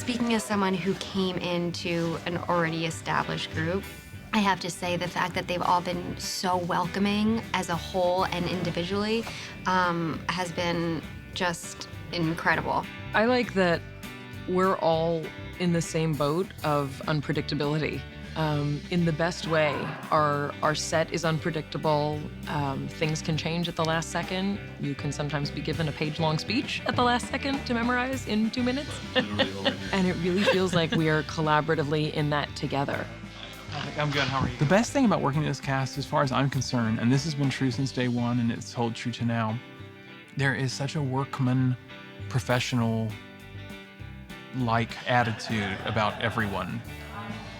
Speaking as someone who came into an already established group, I have to say the fact that they've all been so welcoming as a whole and individually has been just incredible. I like that we're all in the same boat of unpredictability. In the best way. Our set is unpredictable. Things can change at the last second. You can sometimes be given a page-long speech at the last second to memorize in 2 minutes. And it really feels like we are collaboratively in that together. I'm good, how are you? The best thing about working in this cast, as far as I'm concerned, and this has been true since day one and it's held true to now, there is such a workman, professional-like attitude about everyone.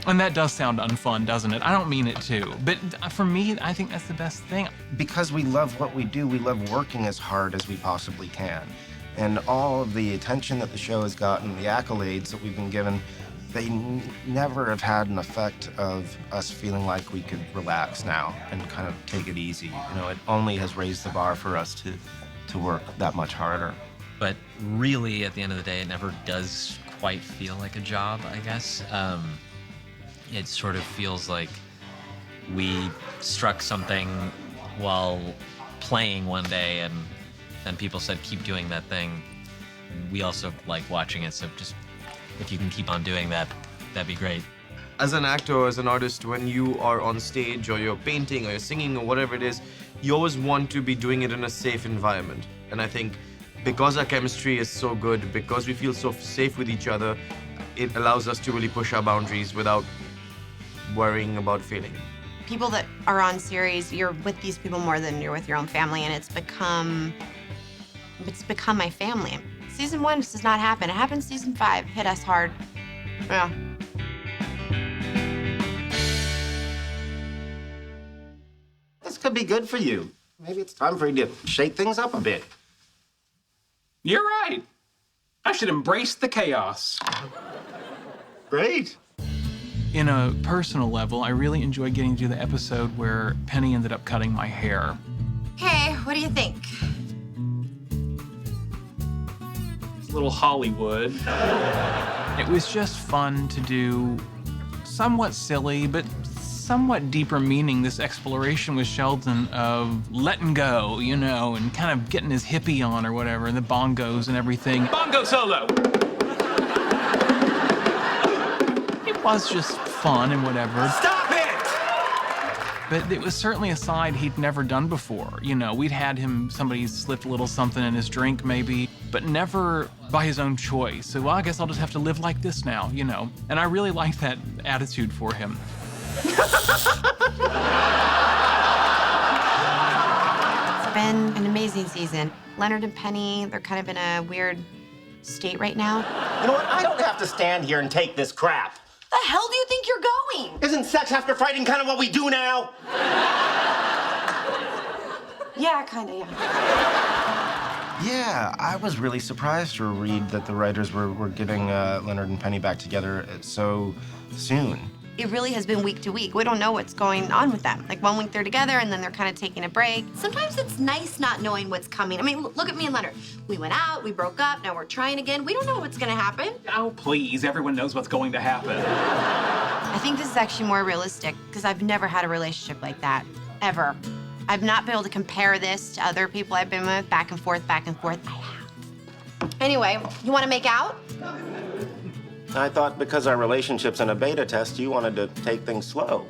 And that does sound unfun, doesn't it? I don't mean it to, but for me, I think that's the best thing. Because we love what we do, we love working as hard as we possibly can. And all of the attention that the show has gotten, the accolades that we've been given, they never have had an effect of us feeling like we could relax now and kind of take it easy. You know, it only has raised the bar for us to work that much harder. But really, at the end of the day, it never does quite feel like a job, I guess. It sort of feels like we struck something while playing one day, and people said, keep doing that thing. And we also like watching it, so just if you can keep on doing that, that'd be great. As an actor or as an artist, when you are on stage or you're painting or you're singing or whatever it is, you always want to be doing it in a safe environment. And I think because our chemistry is so good, because we feel so safe with each other, it allows us to really push our boundaries without worrying about failing. People that are on series, you're with these people more than you're with your own family, and it's become my family. Season 1 does not happen. It happened season 5, hit us hard. Yeah. This could be good for you. Maybe it's time for you to shake things up a bit. You're right. I should embrace the chaos. Great. In a personal level, I really enjoyed getting to the episode where Penny ended up cutting my hair. Hey, what do you think? It's a little Hollywood. It was just fun to do, somewhat silly, but somewhat deeper meaning, this exploration with Sheldon of letting go, you know, and kind of getting his hippie on or whatever, and the bongos and everything. Bongo solo! It was just fun and whatever. Stop it! But it was certainly a side he'd never done before. You know, we'd had him, somebody slipped a little something in his drink maybe, but never by his own choice. So, well, I guess I'll just have to live like this now, you know? And I really like that attitude for him. It's been an amazing season. Leonard and Penny, they're kind of in a weird state right now. You know what? I don't have to stand here and take this crap. The hell do you think you're going? Isn't sex after fighting kind of what we do now? Yeah, kind of, yeah. Yeah, I was really surprised to read that the writers were getting Leonard and Penny back together so soon. It really has been week to week. We don't know what's going on with them. Like 1 week they're together and then they're kind of taking a break. Sometimes it's nice not knowing what's coming. I mean, look at me and Leonard. We went out, we broke up, now we're trying again. We don't know what's gonna happen. Oh, please, everyone knows what's going to happen. I think this is actually more realistic because I've never had a relationship like that, ever. I've not been able to compare this to other people I've been with, back and forth, back and forth. I have. Anyway, you wanna make out? I thought because our relationship's in a beta test, you wanted to take things slow.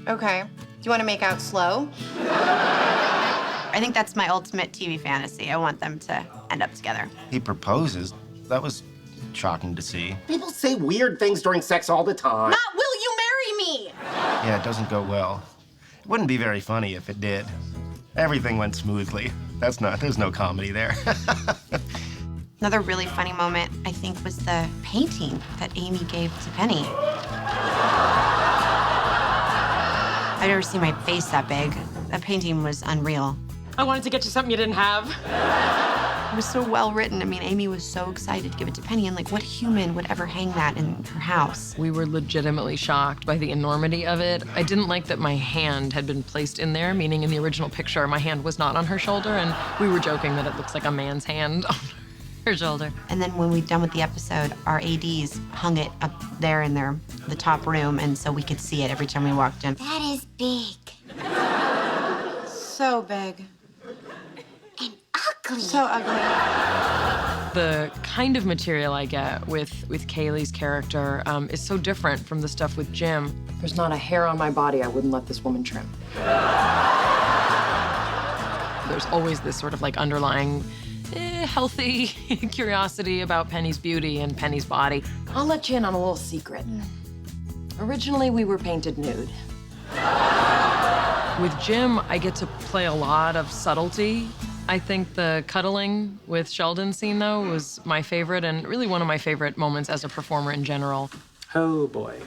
Okay. Do you want to make out slow? I think that's my ultimate TV fantasy. I want them to end up together. He proposes. That was shocking to see. People say weird things during sex all the time. Not will you marry me? Yeah, it doesn't go well. It wouldn't be very funny if it did. Everything went smoothly. There's no comedy there. Another really funny moment, I think, was the painting that Amy gave to Penny. I've never seen my face that big. That painting was unreal. I wanted to get you something you didn't have. It was so well written. I mean, Amy was so excited to give it to Penny, and like, what human would ever hang that in her house? We were legitimately shocked by the enormity of it. I didn't like that my hand had been placed in there, meaning in the original picture, my hand was not on her shoulder, and we were joking that it looks like a man's hand. Her shoulder. And then when we're done with the episode, our ADs hung it up there in the top room, and so we could see it every time we walked in. That is big. So big. And ugly. So ugly. The kind of material I get with Kaylee's character is so different from the stuff with Jim. There's not a hair on my body I wouldn't let this woman trim. There's always this sort of like underlying healthy curiosity about Penny's beauty and Penny's body. I'll let you in on a little secret. Originally, we were painted nude. With Jim, I get to play a lot of subtlety. I think the cuddling with Sheldon scene, though, was my favorite and really one of my favorite moments as a performer in general. Oh, boy.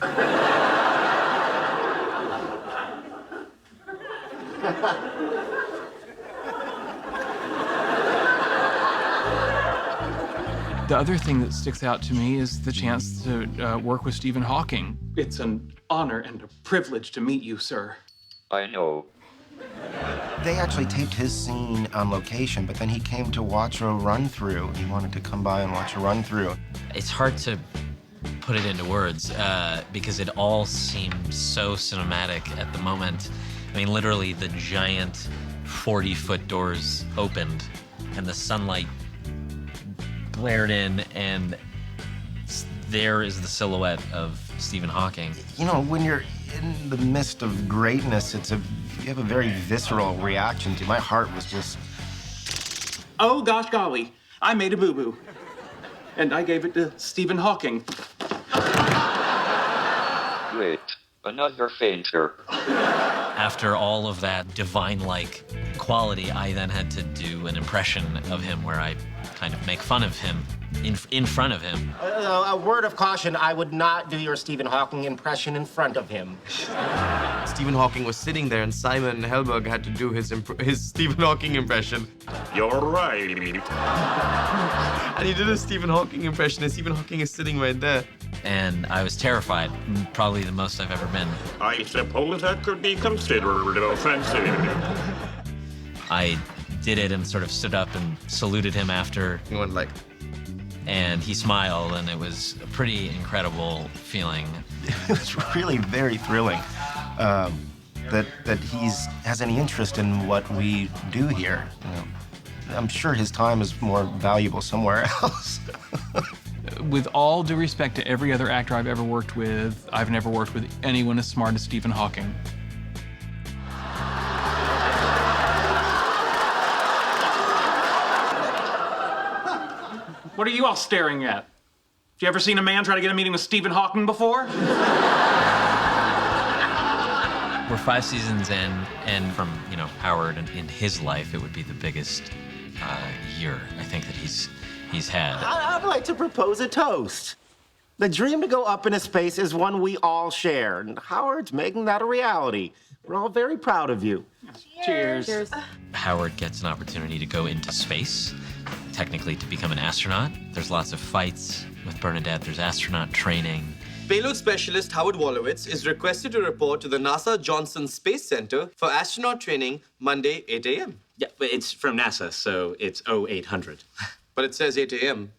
The other thing that sticks out to me is the chance to work with Stephen Hawking. It's an honor and a privilege to meet you, sir. I know. They actually taped his scene on location, but then he came to watch a run-through. He wanted to come by and watch a run-through. It's hard to put it into words because it all seems so cinematic at the moment. I mean, literally, the giant 40-foot doors opened, and the sunlight glared in, and there is the silhouette of Stephen Hawking. You know, when you're in the midst of greatness, you have a very visceral reaction to it. My heart was just... Oh, gosh golly, I made a boo-boo. And I gave it to Stephen Hawking. Wait, another fainter. After all of that divine-like quality, I then had to do an impression of him where I kind of make fun of him in front of him. A word of caution, I would not do your Stephen Hawking impression in front of him. Stephen Hawking was sitting there, and Simon Helberg had to do his Stephen Hawking impression. You're right. And he did a Stephen Hawking impression, and Stephen Hawking is sitting right there. And I was terrified, probably the most I've ever been. I suppose that could be considered offensive. I did it and sort of stood up and saluted him after. He went like... And he smiled, and it was a pretty incredible feeling. It was really very thrilling that he has any interest in what we do here. You know, I'm sure his time is more valuable somewhere else. With all due respect to every other actor I've ever worked with, I've never worked with anyone as smart as Stephen Hawking. What are you all staring at? Have you ever seen a man try to get a meeting with Stephen Hawking before? We're 5 seasons in, and from, Howard in his life, it would be the biggest year, I think, that he's had. I'd like to propose a toast. The dream to go up into space is one we all share, and Howard's making that a reality. We're all very proud of you. Cheers. Cheers. Howard gets an opportunity to go into space, technically to become an astronaut. There's lots of fights with Bernadette. There's astronaut training. Payload specialist Howard Wolowitz is requested to report to the NASA Johnson Space Center for astronaut training Monday, 8 a.m. Yeah, but it's from NASA, so it's 0800. But it says 8 a.m.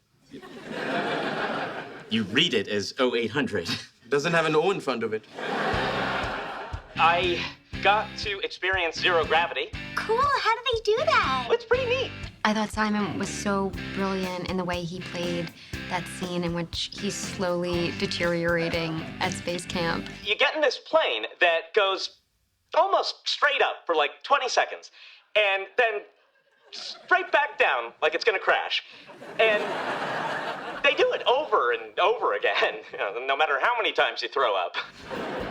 You read it as 0800. Doesn't have an O in front of it. I got to experience zero gravity. Cool, how do they do that? It's pretty neat. I thought Simon was so brilliant in the way he played that scene in which he's slowly deteriorating at space camp. You get in this plane that goes almost straight up for like 20 seconds, and then straight back down like it's gonna crash. And they do it over and over again, no matter how many times you throw up.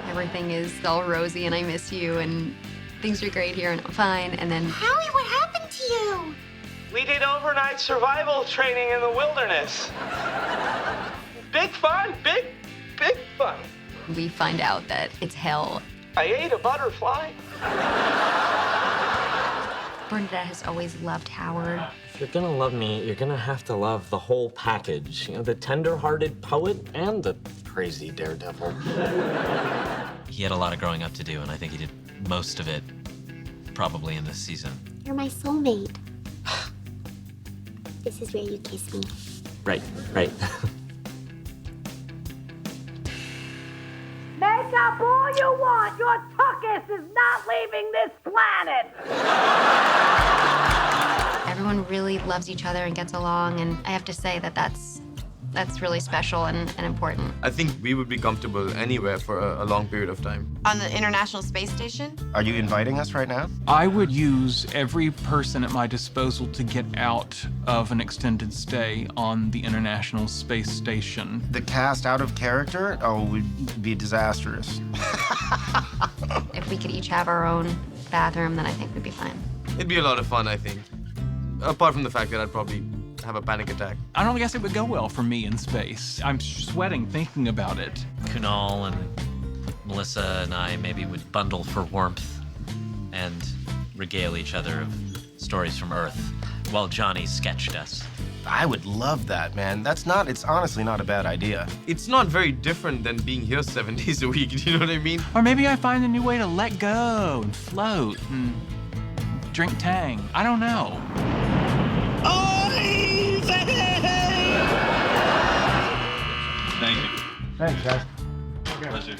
Everything is all rosy and I miss you and things are great here and I'm fine, and then... Howie, what happened to you? We did overnight survival training in the wilderness. Big fun, big fun. we find out that it's hell. I ate a butterfly. Bernadette has always loved Howard. If you're gonna love me, you're gonna have to love the whole package. The tender-hearted poet and the crazy daredevil. He had a lot of growing up to do, and I think he did most of it probably in this season. You're my soulmate. This is where you kiss me. Right, right. Make up all you want. Your tuchus is not leaving this planet. Everyone really loves each other and gets along, and I have to say that that's really special and important. I think we would be comfortable anywhere for a long period of time. On the International Space Station? Are you inviting us right now? I would use every person at my disposal to get out of an extended stay on the International Space Station. The cast out of character? Oh, would be disastrous. If we could each have our own bathroom, then I think we'd be fine. It'd be a lot of fun, I think. Apart from the fact that I'd probably have a panic attack. I don't guess it would go well for me in space. I'm sweating thinking about it. Kunal and Melissa and I maybe would bundle for warmth and regale each other of stories from Earth while Johnny sketched us. I would love that, man. It's honestly not a bad idea. It's not very different than being here 7 days a week, do you know what I mean? Or maybe I find a new way to let go and float and drink Tang. I don't know. Thank you. Thanks, guys. Pleasure.